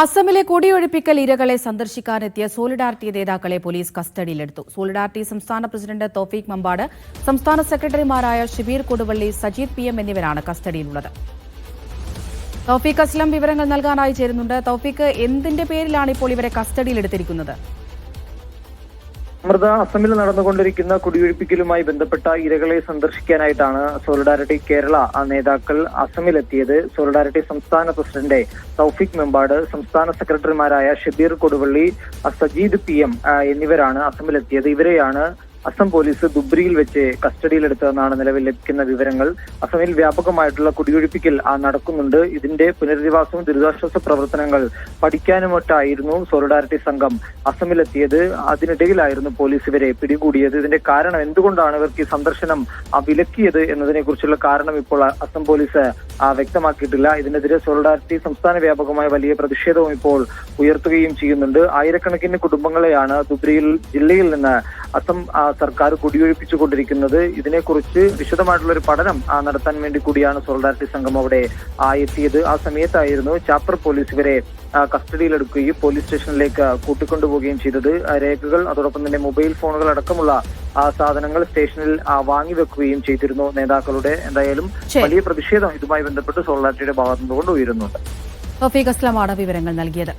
അസമിലെ കൊടിയൊഴിപ്പിക്കൽ ഇരകളെ സന്ദർശിക്കാനെത്തിയ സോളിഡാരിറ്റി നേതാക്കളെ പോലീസ് കസ്റ്റഡിയിലെടുത്തു. സോളിഡാരിറ്റി സംസ്ഥാന പ്രസിഡന്റ് തൗഫീഖ് മമ്പാട്, സംസ്ഥാന സെക്രട്ടറിമാരായ ഷിബീർ കൊടുവള്ളി, സജീദ് PM എന്നിവരാണ് കസ്റ്റഡിയിലുള്ളത്. തൗഫീഖ് അസ്ലം വിവരങ്ങൾ നൽകാനായി ചേരുന്നുണ്ട്. തൗഫീഖ്, എന്തിന്റെ പേരിലാണ് ഇപ്പോൾ ഇവരെ കസ്റ്റഡിയിലെടുത്തിരിക്കുന്നത്? അസമിൽ നടന്നുകൊണ്ടിരിക്കുന്ന കുടിയൊഴിപ്പിക്കലുമായി ബന്ധപ്പെട്ട ഇരകളെ സന്ദർശിക്കാനായിട്ടാണ് സോളിഡാരിറ്റി കേരള നേതാക്കൾ അസമിലെത്തിയത്. സോളിഡാരിറ്റി സംസ്ഥാന പ്രസിഡന്റ് തൗഫീഖ് മെമ്പാട്, സംസ്ഥാന സെക്രട്ടറിമാരായ ഷിബീർ കൊടുവള്ളി, സജീദ് PM എന്നിവരാണ് അസമിലെത്തിയത്. ഇവരെയാണ് അസം പോലീസ് ദുബ്രിയിൽ വെച്ച് കസ്റ്റഡിയിലെടുത്തതെന്നാണ് നിലവിൽ ലഭിക്കുന്ന വിവരങ്ങൾ. അസമിൽ വ്യാപകമായിട്ടുള്ള കുടിയൊഴിപ്പിക്കൽ നടക്കുന്നുണ്ട്. ഇതിന്റെ പുനരധിവാസവും ദുരിതാശ്വാസ പ്രവർത്തനങ്ങൾ പഠിക്കാനുമൊട്ടായിരുന്നു സോളിഡാരിറ്റി സംഘം അസമിലെത്തിയത്. അതിനിടയിലായിരുന്നു പോലീസ് ഇവരെ പിടികൂടിയത്. ഇതിന്റെ കാരണം എന്തുകൊണ്ടാണ് ഇവർക്ക് ഈ സന്ദർശനം വിലക്കിയത് എന്നതിനെ കുറിച്ചുള്ള കാരണം ഇപ്പോൾ അസം പോലീസ് വ്യക്തമാക്കിയിട്ടില്ല. ഇതിനെതിരെ സോളിഡാരിറ്റി സംസ്ഥാന വ്യാപകമായ വലിയ പ്രതിഷേധവും ഇപ്പോൾ ഉയർത്തുകയും ചെയ്യുന്നുണ്ട്. ആയിരക്കണക്കിന് കുടുംബങ്ങളെയാണ് ദുബ്രിയിൽ ജില്ലയിൽ നിന്ന് അസം സർക്കാർ കുടിയൊഴിപ്പിച്ചുകൊണ്ടിരിക്കുന്നത്. ഇതിനെക്കുറിച്ച് വിശദമായിട്ടുള്ള ഒരു പഠനം നടത്താൻ വേണ്ടി കൂടിയാണ് സോളിഡാരിറ്റി സംഘം അവിടെ എത്തിയത്. ആ സമയത്തായിരുന്നു ചാപ്പർ പോലീസ് ഇവരെ കസ്റ്റഡിയിലെടുക്കുകയും പോലീസ് സ്റ്റേഷനിലേക്ക് കൂട്ടിക്കൊണ്ടുപോവുകയും ചെയ്തത്. രേഖകൾ, അതോടൊപ്പം തന്നെ മൊബൈൽ ഫോണുകൾ അടക്കമുള്ള സാധനങ്ങൾ സ്റ്റേഷനിൽ വാങ്ങിവെക്കുകയും ചെയ്തിരുന്നു നേതാക്കളുടെ. എന്തായാലും വലിയ പ്രതിഷേധം ഇതുമായി ബന്ധപ്പെട്ട് സോളിഡാരിറ്റിയുടെ ഭാഗത്തുനിന്നുകൊണ്ട് ഉയരുന്നുണ്ട്. തൗഫീഖ് അസ്ലമാണ് വിവരങ്ങൾ നൽകിയത്.